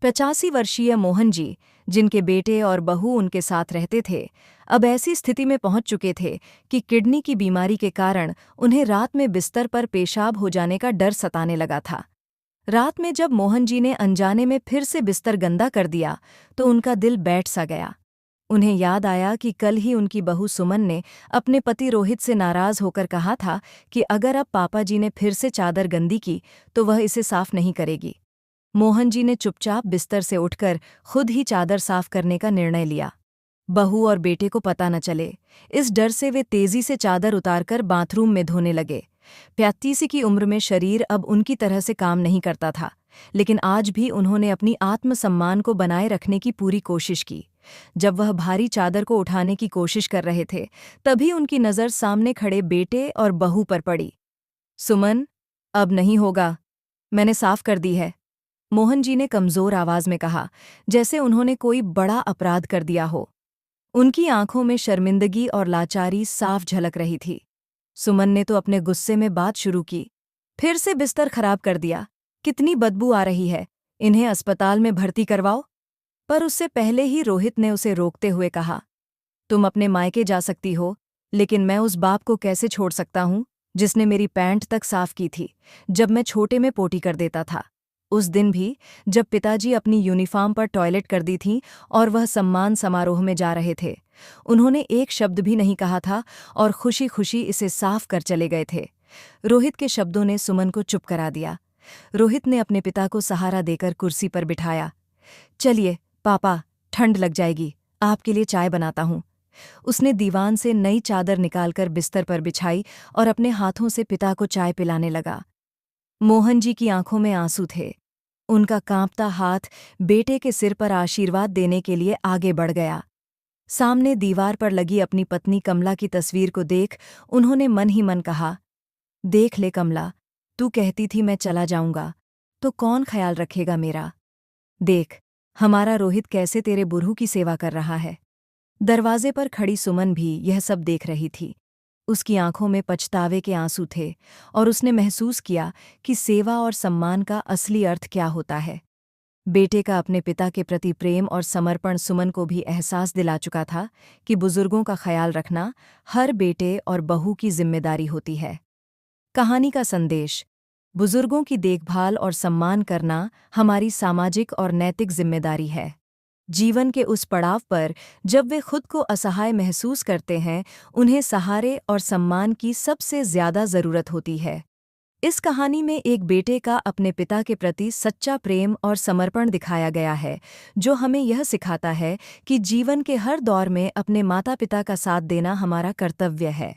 85 वर्षीय मोहन जी, जिनके बेटे और बहू उनके साथ रहते थे, अब ऐसी स्थिति में पहुंच चुके थे कि किडनी की बीमारी के कारण उन्हें रात में बिस्तर पर पेशाब हो जाने का डर सताने लगा था। रात में जब मोहन जी ने अनजाने में फिर से बिस्तर गंदा कर दिया तो उनका दिल बैठ सा गया। उन्हें याद आया कि कल ही उनकी बहू सुमन ने अपने पति रोहित से नाराज होकर कहा था कि अगर अब पापा जी ने फिर से चादर गंदी की तो वह इसे साफ नहीं करेगी। मोहन जी ने चुपचाप बिस्तर से उठकर खुद ही चादर साफ करने का निर्णय लिया। बहू और बेटे को पता न चले, इस डर से वे तेजी से चादर उतारकर बाथरूम में धोने लगे। 35 की उम्र में शरीर अब उनकी तरह से काम नहीं करता था, लेकिन आज भी उन्होंने अपनी आत्मसम्मान को बनाए रखने की पूरी कोशिश की। जब वह भारी चादर को उठाने की कोशिश कर रहे थे, तभी उनकी नज़र सामने खड़े बेटे और बहू पर पड़ी। सुमन, अब नहीं होगा, मैंने साफ कर दी है, मोहन जी ने कमजोर आवाज में कहा, जैसे उन्होंने कोई बड़ा अपराध कर दिया हो। उनकी आंखों में शर्मिंदगी और लाचारी साफ झलक रही थी। सुमन ने तो अपने गुस्से में बात शुरू की, फिर से बिस्तर खराब कर दिया, कितनी बदबू आ रही है, इन्हें अस्पताल में भर्ती करवाओ। पर उससे पहले ही रोहित ने उसे रोकते हुए कहा, तुम अपने मायके जा सकती हो, लेकिन मैं उस बाप को कैसे छोड़ सकता हूँ जिसने मेरी पैंट तक साफ की थी जब मैं छोटे में पोटी कर देता था। उस दिन भी जब पिताजी अपनी यूनिफॉर्म पर टॉयलेट कर दी थी और वह सम्मान समारोह में जा रहे थे, उन्होंने एक शब्द भी नहीं कहा था और खुशी खुशी इसे साफ कर चले गए थे। रोहित के शब्दों ने सुमन को चुप करा दिया। रोहित ने अपने पिता को सहारा देकर कुर्सी पर बिठाया। चलिए पापा, ठंड लग जाएगी, आपके लिए चाय बनाता हूँ। उसने दीवान से नई चादर निकालकर बिस्तर पर बिछाई और अपने हाथों से पिता को चाय पिलाने लगा। मोहन जी की आंखों में आंसू थे। उनका कांपता हाथ बेटे के सिर पर आशीर्वाद देने के लिए आगे बढ़ गया। सामने दीवार पर लगी अपनी पत्नी कमला की तस्वीर को देख उन्होंने मन ही मन कहा, देख ले कमला, तू कहती थी मैं चला जाऊंगा, तो कौन ख्याल रखेगा मेरा। देख, हमारा रोहित कैसे तेरे बुढ़ू की सेवा कर रहा है। दरवाजे पर खड़ी सुमन भी यह सब देख रही थी। उसकी आंखों में पछतावे के आंसू थे और उसने महसूस किया कि सेवा और सम्मान का असली अर्थ क्या होता है। बेटे का अपने पिता के प्रति प्रेम और समर्पण सुमन को भी एहसास दिला चुका था कि बुजुर्गों का ख्याल रखना हर बेटे और बहू की जिम्मेदारी होती है। कहानी का संदेश: बुजुर्गों की देखभाल और सम्मान करना हमारी सामाजिक और नैतिक जिम्मेदारी है। जीवन के उस पड़ाव पर जब वे खुद को असहाय महसूस करते हैं, उन्हें सहारे और सम्मान की सबसे ज्यादा जरूरत होती है। इस कहानी में एक बेटे का अपने पिता के प्रति सच्चा प्रेम और समर्पण दिखाया गया है, जो हमें यह सिखाता है कि जीवन के हर दौर में अपने माता पिता का साथ देना हमारा कर्तव्य है।